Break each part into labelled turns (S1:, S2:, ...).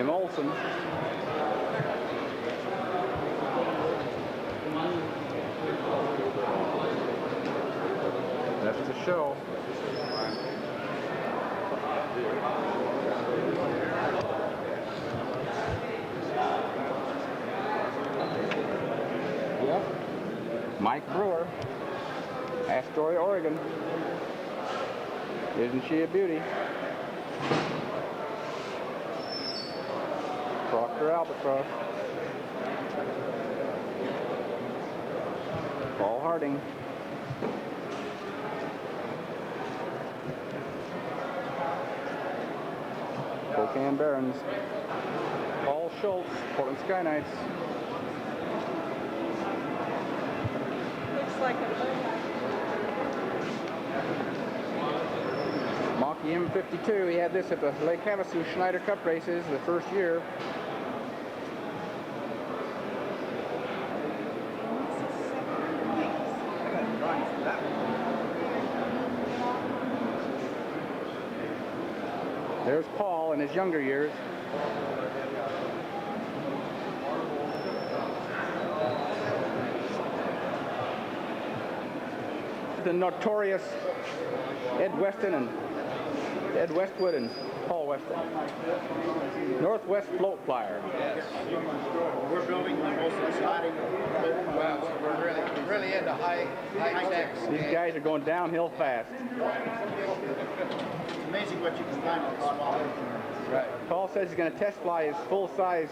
S1: Jim Olson. That's the show. Yep. Mike Brewer, Astoria, Oregon. Isn't she a beauty? Proctor Albatross. Paul Harding. Spokane Barons. Paul Schultz, Portland Sky Knights.
S2: Looks like a
S1: Mocky M52, he had this at the Lake Havasu Schneider Cup races the first year. There's Paul in his younger years. The notorious Ed Westwood and Paul Weston. Northwest Float Flyer.
S3: Yes. We're building the most exciting wells. We're really into high tech.
S1: These guys are going downhill fast.
S3: It's amazing what you can find in the swamp.
S1: Right. Paul says he's going to test fly his full-size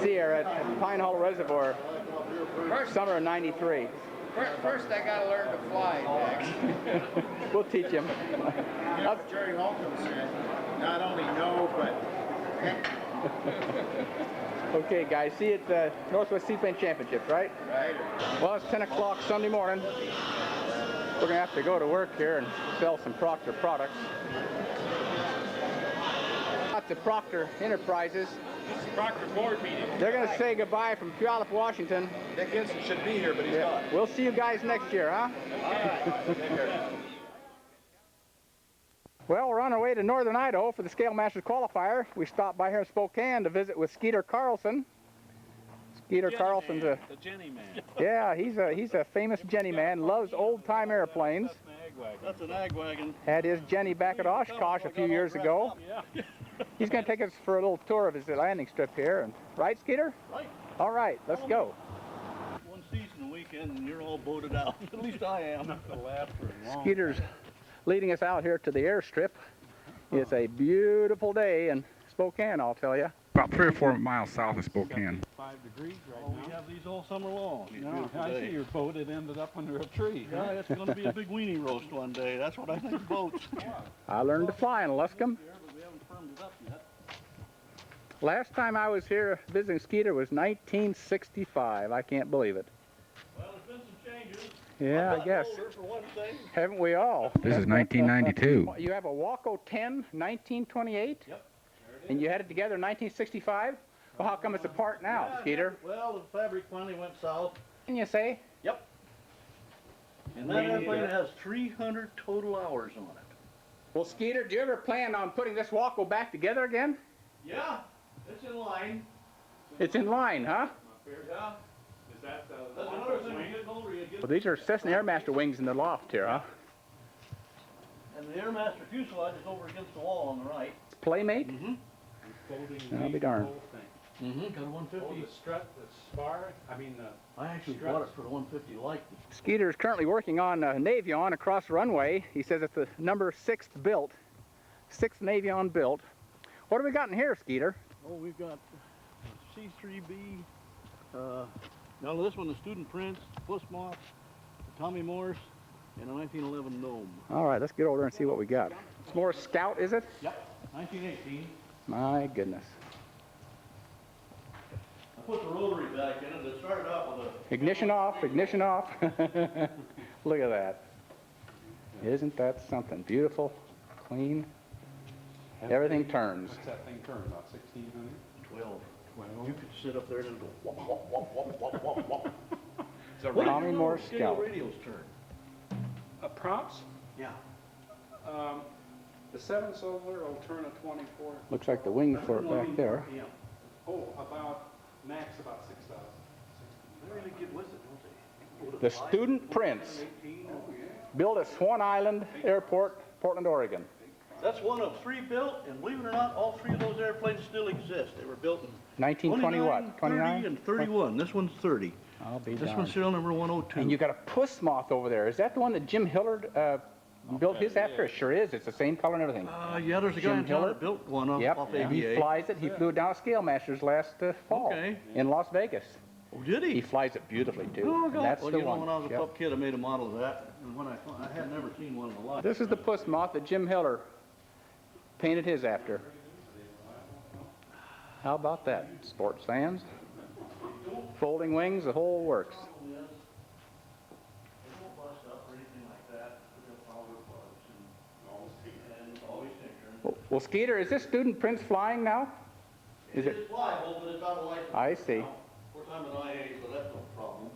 S1: Sierra at Pinehollow Reservoir, summer of '93.
S3: First, I got to learn to fly, Jack.
S1: We'll teach him.
S3: You know what Jerry Holcomb said? Not only know, but
S1: Okay, guys, see you at the Northwest Seaplane Championships, right?
S3: Right.
S1: Well, it's 10 o'clock Sunday morning. We're going to have to go to work here and sell some Proctor products. At the Proctor Enterprises.
S4: This is Proctor board meeting.
S1: They're going to say goodbye from Puyallup, Washington.
S4: Dick Henson should be here, but he's not.
S1: We'll see you guys next year, huh?
S4: All right.
S1: Well, we're on our way to northern Idaho for the Scale Masters qualifier. We stopped by here in Spokane to visit with Skeeter Carlson. Skeeter Carlson's a
S4: Jenny man.
S1: yeah, he's a famous Jenny man. Loves old-time airplanes.
S4: That's an ag wagon.
S1: Had his Jenny back at Oshkosh a few years ago.
S4: Yeah.
S1: He's going to take us for a little tour of his landing strip here. And right, Skeeter?
S4: Right.
S1: All right, let's go.
S4: One season weekend and you're all boated out. At least I am. Not gonna last for long.
S1: Skeeter's leading us out here to the airstrip. It's a beautiful day in Spokane, I'll tell you. About 3 or 4 miles south of Spokane.
S5: 5 degrees right
S4: Oh,
S5: now.
S4: we have these all summer long. It's a
S5: No,
S4: beautiful
S5: I
S4: day.
S5: see your boat. It ended up under a tree.
S4: Yeah, it's going to be a big weenie roast one day. That's what I think of boats.
S1: I learned to fly in Luscombe.
S4: But we haven't firmed it up yet.
S1: Last time I was here visiting Skeeter was 1965. I can't believe it.
S4: Well, there's been some changes.
S1: Yeah,
S4: I'm
S1: I guess.
S4: older for one thing.
S1: Haven't we all?
S6: This is 1992.
S1: You have a Waco 10, 1928?
S4: Yep.
S1: And you had it together in 1965? Well, how come it's apart now, Skeeter?
S4: Well, the fabric finally went south.
S1: Can you say?
S4: Yep. And that airplane has 300 total hours on it.
S1: Well, Skeeter, do you ever plan on putting this Waco back together again?
S4: Yeah, it's in line.
S1: It's in line, huh?
S4: Yeah. Is that that's another thing getting older, you get.
S1: Well, these are Cessna Airmaster wings in the loft here, huh?
S4: And the Airmaster fuselage is over against the wall on the right.
S1: Playmate?
S4: Mm-hmm.
S1: I'll be darned.
S4: Mm-hmm. Got a 150.
S5: Oh, the strut, the spar,
S4: I actually bought it for the 150 like.
S1: Skeeter is currently working on Navion across the runway. He says it's the number 6th built. 6th Navion built. What have we got in here, Skeeter?
S4: Oh, we've got C3B. Now this one, the Student Prince, Puss Moth, Tommy Morse, and a 1911 Gnome.
S1: All right, let's get over there and see what we got. It's more Scout, is it?
S4: Yep. 1918.
S1: My goodness.
S4: I put the rotary back in it. It started out with a
S1: Ignition off, ignition off. Look at that. Isn't that something? Beautiful, clean. Everything turns.
S5: What's that thing turn, about 1600?
S4: 12.
S5: 12?
S4: You could sit up there and go wop, wop, wop, wop, wop, wop, wop.
S1: Tommy Morse
S4: Scale
S1: Scout.
S4: radios turn.
S5: Props?
S4: Yeah.
S5: The 7-cylinder will turn a 24.
S1: Looks like the wing for it back there.
S4: Yeah.
S5: Oh, about, max about 6,000.
S4: They really get with it, don't they?
S1: The Student Prince,
S4: 18.
S1: built at Swan Island Airport, Portland, Oregon.
S4: That's one of 3 built, and believe it or not, all 3 of those airplanes still exist. They were built in
S1: 1920 what?
S4: 30 and 31. This one's 30.
S1: I'll be
S4: This
S1: darned.
S4: one's serial number 102.
S1: And you got a puss moth over there. Is that the one that Jim Hillard built his after? It sure is. It's the same color and everything.
S4: Yeah, there's a guy
S1: Jim
S4: in town
S1: Hillard?
S4: that built one off,
S1: Yep,
S4: off
S1: and he
S4: ABA.
S1: flies it. He flew it down at Scale Masters last fall
S4: Okay.
S1: in Las Vegas.
S4: Oh, did
S1: He
S4: he?
S1: flies it beautifully too.
S4: Oh,
S1: And
S4: God.
S1: that's
S4: Well,
S1: the
S4: you know,
S1: one.
S4: when I was a
S1: Yep.
S4: pup kid, I made a model of that, and when I had never seen one in my life.
S1: This is the puss moth that Jim Hillard painted his after. How about that, sports fans? Folding wings, the whole works.
S4: They don't bust up or anything like that. They're power plugs and always tinkering.
S1: Well, Skeeter, is this Student Prince flying now? Is it?
S4: It's flyable, but it's out of license.
S1: I see.
S4: Of course, I'm an IA, so that's no problem.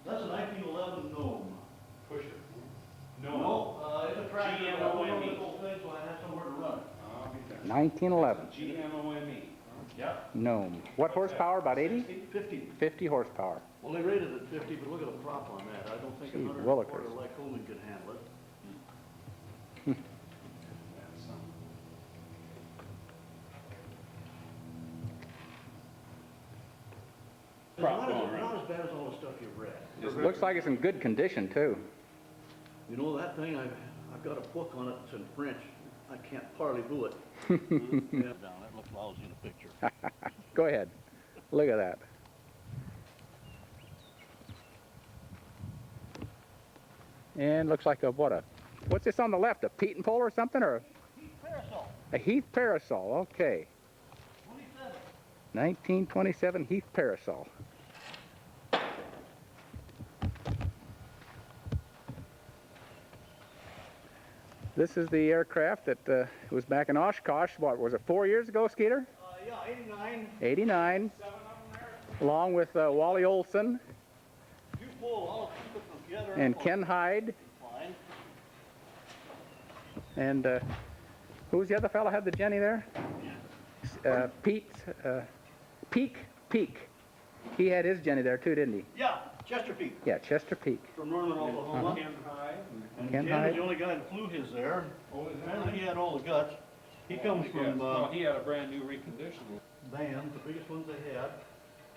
S4: That's a 1911 Gnome.
S5: Push it.
S4: It's a tractor.
S5: GNOME.
S4: I don't know the whole thing, so I have somewhere to run it.
S1: 1911.
S5: GNOME.
S4: Yep.
S1: Gnome. What horsepower? About 80?
S4: 50.
S1: 50 horsepower.
S4: Well, they rated it 50, but look at the prop on that. I don't think a
S1: Gee
S4: 100
S1: willikers.
S4: like Coleman could handle it. It's not as bad as all the stuff you've read.
S1: It looks like it's in good condition too.
S4: You know, that thing, I've got a book on it, it's in French. I can't parlez-vous it. Yeah, that looks lousy in a picture.
S1: Go ahead. Look at that. And looks like what's this on the left? A Pete and pole or something, or
S4: Parasol,
S1: a Heath parasol? Okay.
S4: 27.
S1: 1927 Heath parasol. This is the aircraft that was back in Oshkosh. What was it? 4 years ago, Skeeter?
S4: Yeah, 89.
S1: 89. Along with Wally Olson
S4: You pull, I'll keep it together.
S1: and Ken Hyde.
S4: Fine.
S1: And who was the other fellow had the Jenny there? Pete, Peak. He had his Jenny there too, didn't he?
S4: Yeah, Chester Peak
S1: Yeah, Chester Peak.
S4: from Norman, Oklahoma.
S5: Ken High.
S4: And
S1: Ken
S4: Ken was
S1: Hyde.
S4: the only guy that flew his there.
S5: Oh, is that
S4: Apparently
S5: right?
S4: he had all the guts. He comes from
S5: Well, he had a brand new reconditioning.
S4: Van, the biggest ones they had.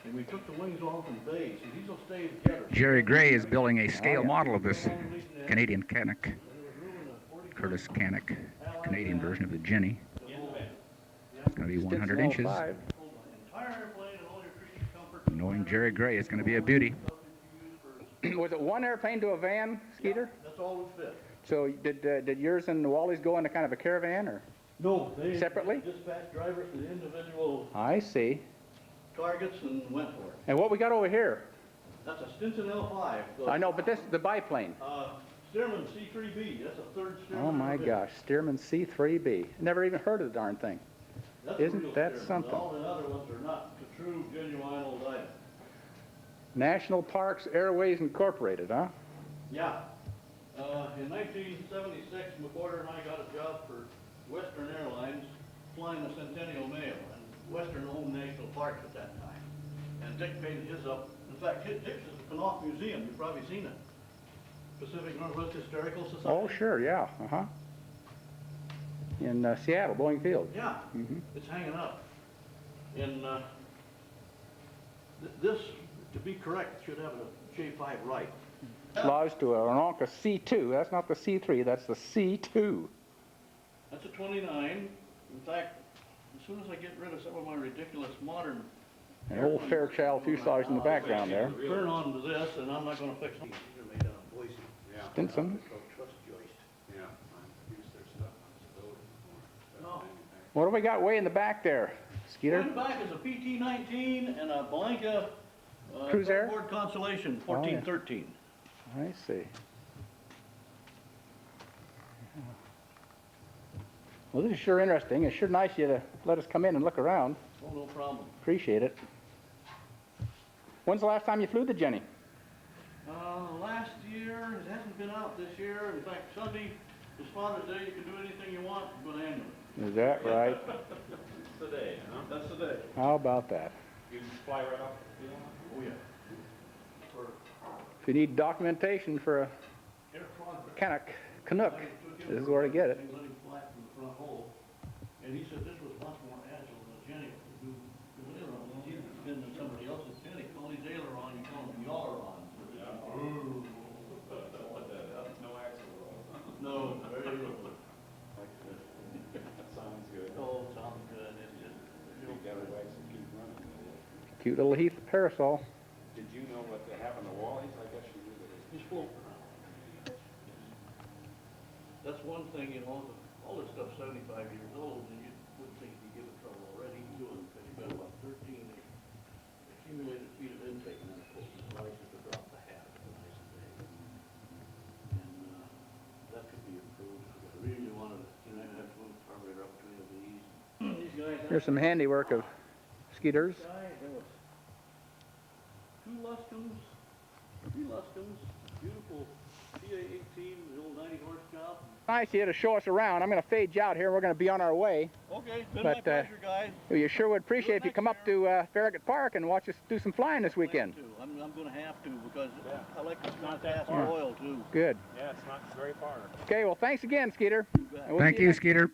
S4: And we took the wings off in bays, and these will stay together.
S2: Jerry Gray is building a scale
S1: Oh, yeah.
S2: model of this Canadian Canuck, Curtis Canuck, Canadian version of the Jenny. It's going to be 100 inches.
S1: Five.
S4: Entire airplane and all your creature comfort.
S2: Knowing Jerry Gray, it's going to be a beauty.
S1: Was it one airplane to a van, Skeeter?
S4: That's all would fit.
S1: So did yours and Wally's go in a kind of a caravan, or?
S4: No, they
S1: Separately?
S4: dispatched drivers to the individual
S1: I see.
S4: targets and went for it.
S1: And what we got over here?
S4: That's a Stinson L5.
S1: I know, but this the biplane.
S4: Stearman C3B. That's a third Stearman.
S1: Oh my gosh, Stearman C3B. Never even heard of the darn thing.
S4: That's a
S1: Isn't
S4: real
S1: that
S4: Stearman.
S1: something?
S4: All the other ones are not the true, genuine old items.
S1: National Parks Airways Incorporated, huh?
S4: Yeah. In 1976, McWhorter and I got a job for Western Airlines flying the Centennial Mail, and Western owned national parks at that time. And Dick painted his up. In fact, Dick's is the Knopf Museum. You've probably seen it. Pacific Northwest Historical Society.
S1: Oh, sure, yeah, uh-huh. In Seattle, Boeing Field.
S4: Yeah,
S1: Mhm.
S4: it's hanging up. And this, to be correct, should have a J5 right.
S1: Lodged to an Anonka C2. That's not the C3, that's the C2.
S4: That's a 29. In fact, as soon as I get rid of some of my ridiculous modern
S1: An old Fairchild fuselage in the background there.
S4: turn on to this, and I'm not going to fix them. These are made out of Boise.
S5: Yeah.
S1: Stinson.
S4: It's called truss joist.
S5: Yeah. I used their stuff on disability before.
S4: No.
S1: What do we got way in the back there, Skeeter?
S4: Going back is a PT-19 and a Blanca
S1: Cruiser?
S4: cardboard Constellation
S1: Oh, yeah.
S4: 1413.
S1: I see. Well, this is sure interesting. It's sure nice of you to let us come in and look around.
S4: Oh, no problem.
S1: Appreciate it. When's the last time you flew the Jenny?
S4: Last year, it hasn't been out this year. In fact, Sunday, as Father's Day, you can do anything you want, but annually.
S1: Is that right?
S5: It's the day, huh?
S4: That's the day.
S1: How about that?
S5: You can fly right off the field?
S4: Oh, yeah. For
S1: If you need documentation for a
S4: air quadrant.
S1: Canuck, this is where to get it.
S4: Let him fly from the front hole. And he said this was much more agile than a Jenny could do. Because aileron, it's easier to spin than somebody else's Jenny. Call these aileron, you call them yawleron.
S5: No axle roll.
S4: No, very little.
S5: That sounds good.
S4: Oh, sounds good. It's just,
S5: You gotta wax and keep running.
S1: Cute little Heath parasol.
S5: Did you know what happened to Wally's? I guess you knew that.
S4: he's floating around. That's one thing, you know, all this stuff's 75 years old, and you wouldn't think you'd give it trouble already doing, because you've got about 13 accumulated feet of intake, and then of course it's license to drop the hat for nice and big. And that could be improved. If I really wanted to, you know, I'd have to move the carburetor up to any of these. These guys.
S1: Here's some handiwork of Skeeter's.
S4: There was 2 Luskins, 3 Luskins, beautiful PA-18, the old 90 horse job.
S1: Nice of you to show us around. I'm going to fade you out here. We're going to be on our way.
S4: Okay, been
S1: But,
S4: my pleasure, guys.
S1: You sure would appreciate if you come up to Farragut Park and watch us do some flying this weekend.
S4: I'm going to have to because I like this contrast oil too.
S1: Good.
S5: Yeah, it's not very far.
S1: Okay, well, thanks again, Skeeter.
S4: bet.
S1: And we'll
S2: Thank
S1: see
S2: you,
S1: next-
S2: Skeeter.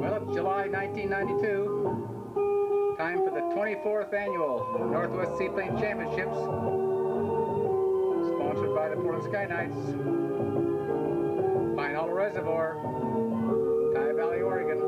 S1: Well, it's July 1992. Time for the 24th annual Northwest Seaplane Championships, sponsored by the Portland Sky Knights, Pinehollow Reservoir, Tye Valley, Oregon.